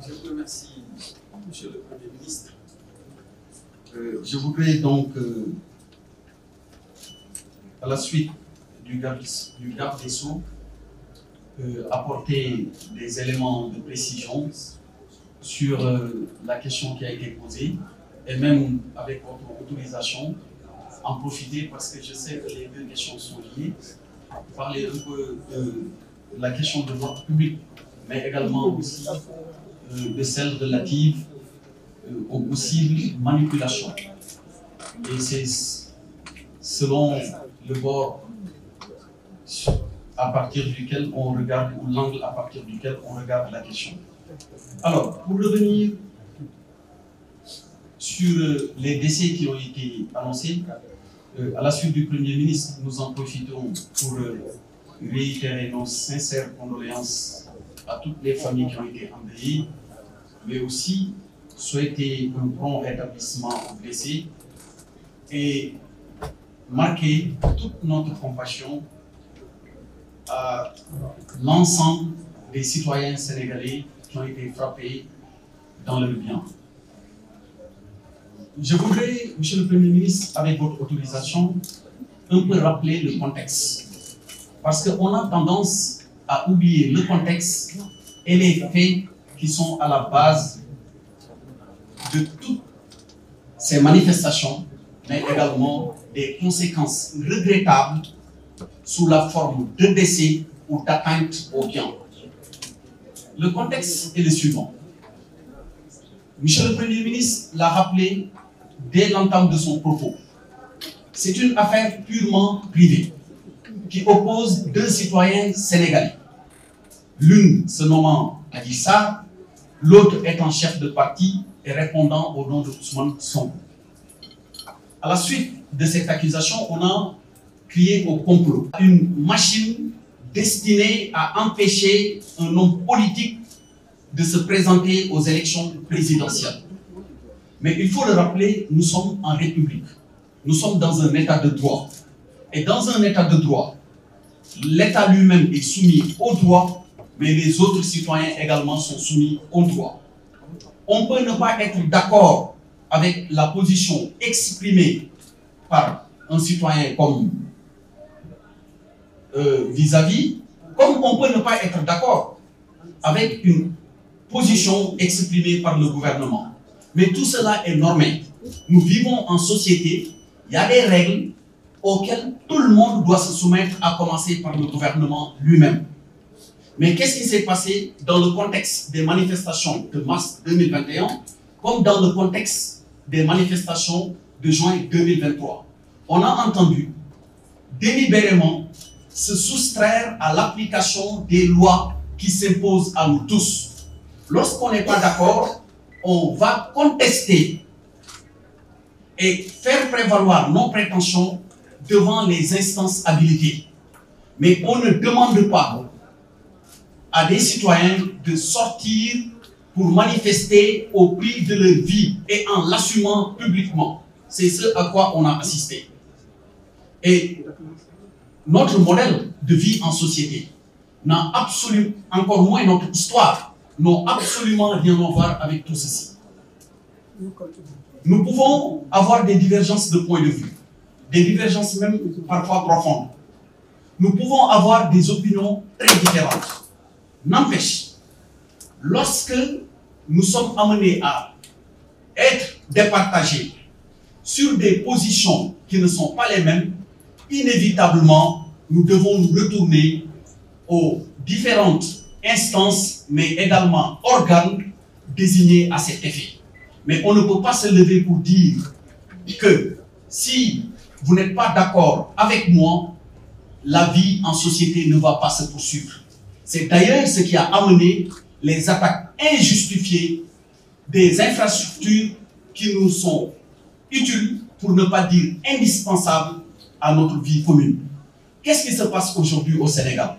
Je vous remercie, Monsieur le Premier ministre. Je voudrais donc, à la suite du garde des Sceaux, apporter des éléments de précision sur la question qui a été posée et même avec votre autorisation, en profiter parce que je sais que les deux questions sont liées, parler un peu de la question de l'ordre public, mais également aussi de celle relative aux possibles manipulations. Et c'est selon le bord à partir duquel on regarde, ou l'angle à partir duquel on regarde la question. Alors, pour revenir sur les décès qui ont été annoncés, à la suite du Premier ministre, nous en profitons pour réitérer nos sincères condoléances à toutes les familles qui ont été endeuillées, mais aussi souhaiter un bon rétablissement aux blessés et marquer toute notre compassion à l'ensemble des citoyens sénégalais qui ont été frappés dans leur bien. Je voudrais, Monsieur le Premier ministre, avec votre autorisation, un peu rappeler le contexte. Parce qu'on a tendance à oublier le contexte et les faits qui sont à la base de toutes ces manifestations, mais également des conséquences regrettables sous la forme de décès ou d'atteinte aux biens. Le contexte est le suivant. Monsieur le Premier ministre l'a rappelé dès l'entame de son propos. C'est une affaire purement privée qui oppose deux citoyens sénégalais. L'une se nommant Adji Sarr, l'autre étant chef de parti et répondant au nom de Ousmane Sonko. À la suite de cette accusation, on a crié au complot. Une machine destinée à empêcher un homme politique de se présenter aux élections présidentielles. Mais il faut le rappeler, nous sommes en République. Nous sommes dans un état de droit. Et dans un état de droit, l'État lui-même est soumis au droit, mais les autres citoyens également sont soumis au droit. On peut ne pas être d'accord avec la position exprimée par un citoyen comme vis-à-vis, comme on peut ne pas être d'accord avec une position exprimée par le gouvernement. Mais tout cela est normé. Nous vivons en société, il y a des règles auxquelles tout le monde doit se soumettre, à commencer par le gouvernement lui-même. Mais qu'est-ce qui s'est passé dans le contexte des manifestations de mars 2021, comme dans le contexte des manifestations de juin 2023? On a entendu délibérément se soustraire à l'application des lois qui s'imposent à nous tous. Lorsqu'on n'est pas d'accord, on va contester et faire prévaloir nos prétentions devant les instances habilitées. Mais on ne demande pas à des citoyens de sortir pour manifester au prix de leur vie et en l'assumant publiquement. C'est ce à quoi on a assisté. Et notre modèle de vie en société n'a absolument, encore moins notre histoire, n'a absolument rien à voir avec tout ceci. Nous pouvons avoir des divergences de point de vue, des divergences même parfois profondes. Nous pouvons avoir des opinions très différentes. N'empêche, lorsque nous sommes amenés à être départagés sur des positions qui ne sont pas les mêmes, inévitablement, nous devons nous retourner aux différentes instances, mais également organes désignés à cet effet. Mais on ne peut pas se lever pour dire que si vous n'êtes pas d'accord avec moi, la vie en société ne va pas se poursuivre. C'est d'ailleurs ce qui a amené les attaques injustifiées des infrastructures qui nous sont utiles, pour ne pas dire indispensables, à notre vie commune. Qu'est-ce qui se passe aujourd'hui au Sénégal?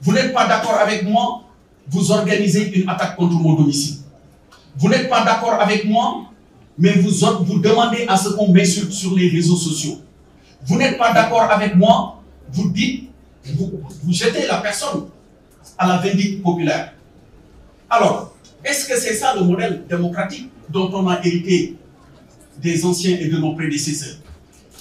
Vous n'êtes pas d'accord avec moi, vous organisez une attaque contre mon domicile. Vous n'êtes pas d'accord avec moi, mais vous demandez à ce qu'on m'insulte sur les réseaux sociaux. Vous n'êtes pas d'accord avec moi, vous dites, vous jetez la personne à la vindicte populaire. Alors, Est-ce que c'est ça le modèle démocratique dont on a hérité des anciens et de nos prédécesseurs?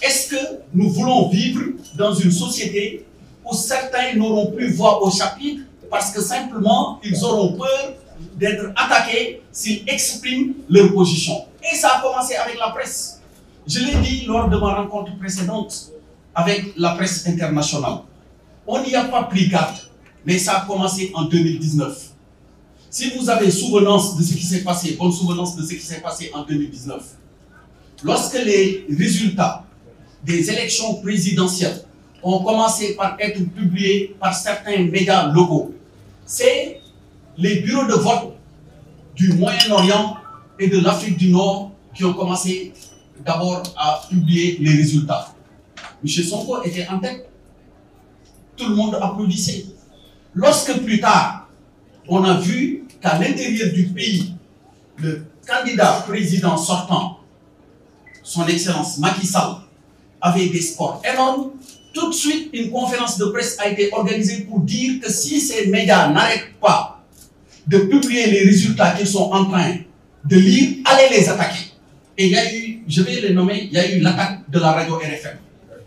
Est-ce que nous voulons vivre dans une société où certains n'auront plus voix au chapitre parce que simplement ils auront peur d'être attaqués s'ils expriment leur position? Et ça a commencé avec la presse. Je l'ai dit lors de ma rencontre précédente avec la presse internationale. On n'y a pas pris garde, mais ça a commencé en 2019. Si vous avez souvenance de ce qui s'est passé, bonne souvenance de ce qui s'est passé en 2019, lorsque les résultats des élections présidentielles ont commencé par être publiés par certains médias locaux, c'est les bureaux de vote du Moyen-Orient et de l'Afrique du Nord qui ont commencé d'abord à publier les résultats. M. Sonko était en tête. Tout le monde applaudissait. Lorsque plus tard, on a vu qu'à l'intérieur du pays, le candidat président sortant, son Excellence Macky Sall, avait des scores énormes, tout de suite, une conférence de presse a été organisée pour dire que si ces médias n'arrêtent pas de publier les résultats qu'ils sont en train de lire, allez les attaquer. Et il y a eu, je vais les nommer, il y a eu l'attaque de la radio RFM.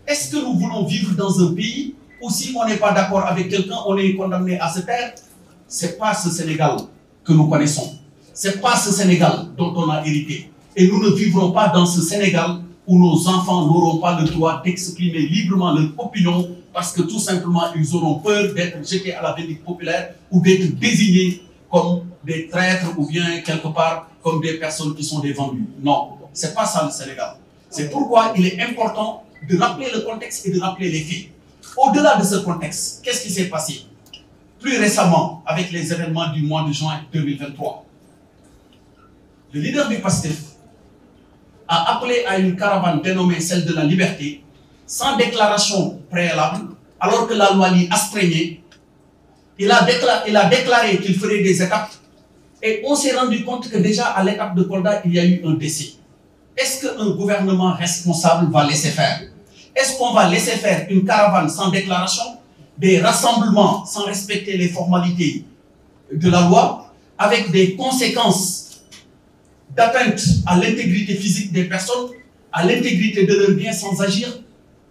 Est-ce que nous voulons vivre dans un pays où si on n'est pas d'accord avec quelqu'un, on est condamné à se taire? Ce n'est pas ce Sénégal que nous connaissons. Ce n'est pas ce Sénégal dont on a hérité. Et nous ne vivrons pas dans ce Sénégal où nos enfants n'auront pas le droit d'exprimer librement leur opinion parce que tout simplement ils auront peur d'être jetés à la vindicte populaire ou d'être désignés comme des traîtres ou bien quelque part comme des personnes qui sont des vendus. Non, ce n'est pas ça le Sénégal. C'est pourquoi il est important de rappeler le contexte et de rappeler les faits. Au-delà de ce contexte, qu'est-ce qui s'est passé? Plus récemment, avec les événements du mois de juin 2023, le leader du PASTEF a appelé à une caravane dénommée celle de la liberté, sans déclaration préalable, alors que la loi l'y astreignait. Il a déclaré qu'il ferait des étapes et on s'est rendu compte que déjà à l'étape de Kolda, il y a eu un décès. Est-ce qu'un gouvernement responsable va laisser faire? Est-ce qu'on va laisser faire une caravane sans déclaration, des rassemblements sans respecter les formalités de la loi, avec des conséquences d'atteinte à l'intégrité physique des personnes, à l'intégrité de leurs biens sans agir?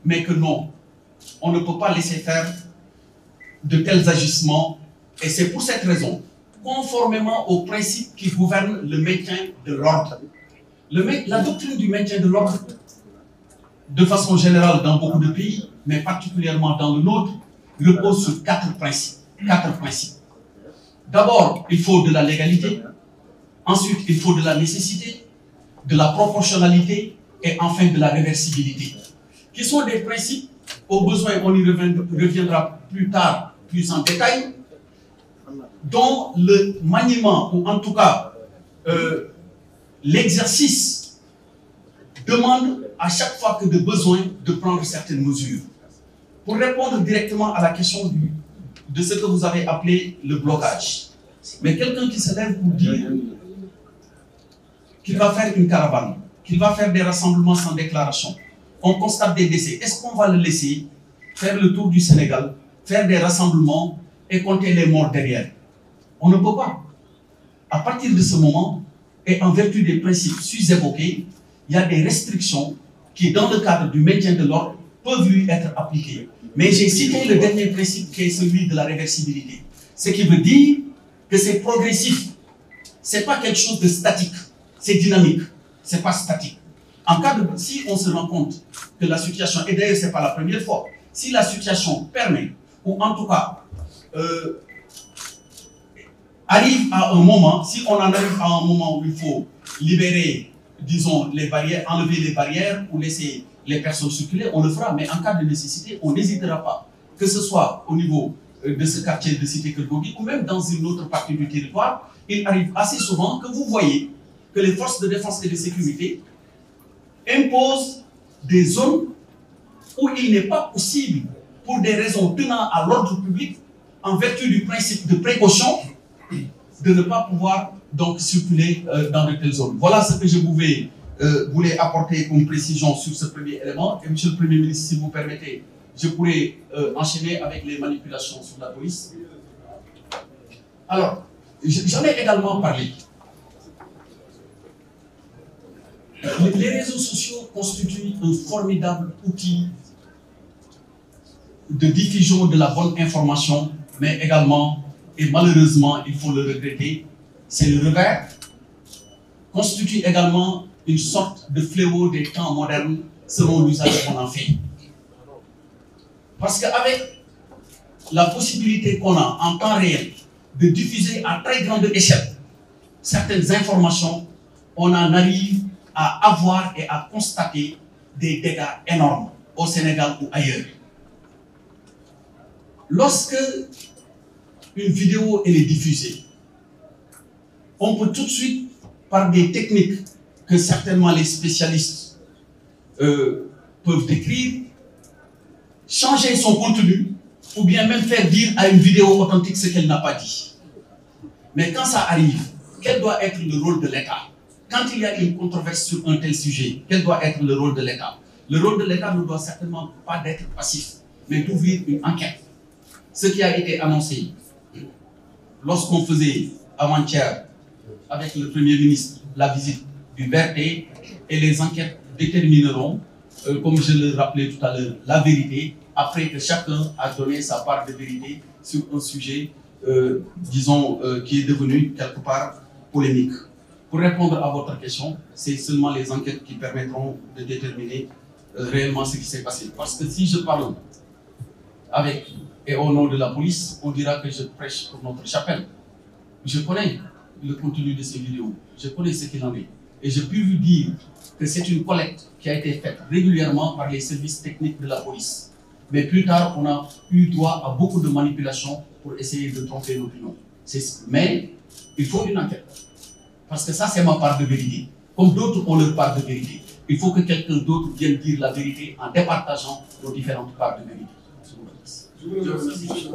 Mais que non, on ne peut pas laisser faire de tels agissements. Et c'est pour cette raison, conformément aux principes qui gouvernent le maintien de l'ordre, la doctrine du maintien de l'ordre, de façon générale dans beaucoup de pays, mais particulièrement dans le nôtre, repose sur quatre principes. D'abord, il faut de la légalité. Ensuite, il faut de la nécessité, de la proportionnalité et enfin de la réversibilité. Qui sont des principes, au besoin, on y reviendra plus tard, plus en détail, dont le maniement, ou en tout cas l'exercice, demande à chaque fois que de besoin de prendre certaines mesures. Pour répondre directement à la question de ce que vous avez appelé le blocage. Mais quelqu'un qui se lève pour dire qu'il va faire une caravane, qu'il va faire des rassemblements sans déclaration, on constate des décès. Est-ce qu'on va le laisser faire le tour du Sénégal, faire des rassemblements et compter les morts derrière? On ne peut pas. À partir de ce moment, et en vertu des principes sus-évoqués, il y a des restrictions qui, dans le cadre du maintien de l'ordre, peuvent lui être appliquées. Mais j'ai cité le dernier principe qui est celui de la réversibilité. Ce qui veut dire que c'est progressif. Ce n'est pas quelque chose de statique. C'est dynamique. Ce n'est pas statique. En cas de, si on se rend compte que la situation, et d'ailleurs ce n'est pas la première fois, si la situation permet, ou en tout cas arrive à un moment, si on en arrive à un moment où il faut libérer, disons, les barrières, enlever les barrières ou laisser les personnes circuler, on le fera. Mais en cas de nécessité, on n'hésitera pas. Que ce soit au niveau de ce quartier de Cité Keur Gorgui ou même dans une autre partie du territoire, il arrive assez souvent que vous voyez que les forces de défense et de sécurité imposent des zones où il n'est pas possible, pour des raisons tenant à l'ordre public, en vertu du principe de précaution, de ne pas pouvoir donc circuler dans de telles zones. Voilà ce que je voulais apporter comme précision sur ce premier élément. Et Monsieur le Premier ministre, si vous permettez, je pourrais enchaîner avec les manipulations sur la police. Alors, j'en ai également parlé. Les réseaux sociaux constituent un formidable outil de diffusion de la bonne information, mais également, et malheureusement, il faut le regretter, c'est le revers, constitue également une sorte de fléau des temps modernes selon l'usage qu'on en fait. Parce qu'avec la possibilité qu'on a en temps réel de diffuser à très grande échelle certaines informations, on en arrive à avoir et à constater des dégâts énormes au Sénégal ou ailleurs. Lorsque une vidéo elle est diffusée, on peut tout de suite, par des techniques que certainement les spécialistes peuvent décrire, changer son contenu ou bien même faire dire à une vidéo authentique ce qu'elle n'a pas dit. Mais quand ça arrive, quel doit être le rôle de l'État? Quand il y a une controverse sur un tel sujet, quel doit être le rôle de l'État? Le rôle de l'État ne doit certainement pas d'être passif, mais d'ouvrir une enquête. Ce qui a été annoncé lorsqu'on faisait avant-hier avec le Premier ministre la visite du BRT, et les enquêtes détermineront, comme je le rappelais tout à l'heure, la vérité, après que chacun a donné sa part de vérité sur un sujet, disons, qui est devenu quelque part polémique. Pour répondre à votre question, c'est seulement les enquêtes qui permettront de déterminer réellement ce qui s'est passé. Parce que si je parle avec et au nom de la police, on dira que je prêche pour notre chapelle. Je connais le contenu de ces vidéos, je connais ce qu'il en est. Et je peux vous dire que c'est une collecte qui a été faite régulièrement par les services techniques de la police. Mais plus tard, on a eu droit à beaucoup de manipulations pour essayer de tromper l'opinion. Mais il faut une enquête. Parce que ça, c'est ma part de vérité. Comme d'autres ont leur part de vérité. Il faut que quelqu'un d'autre vienne dire la vérité en départageant nos différentes parts de vérité. Je vous remercie.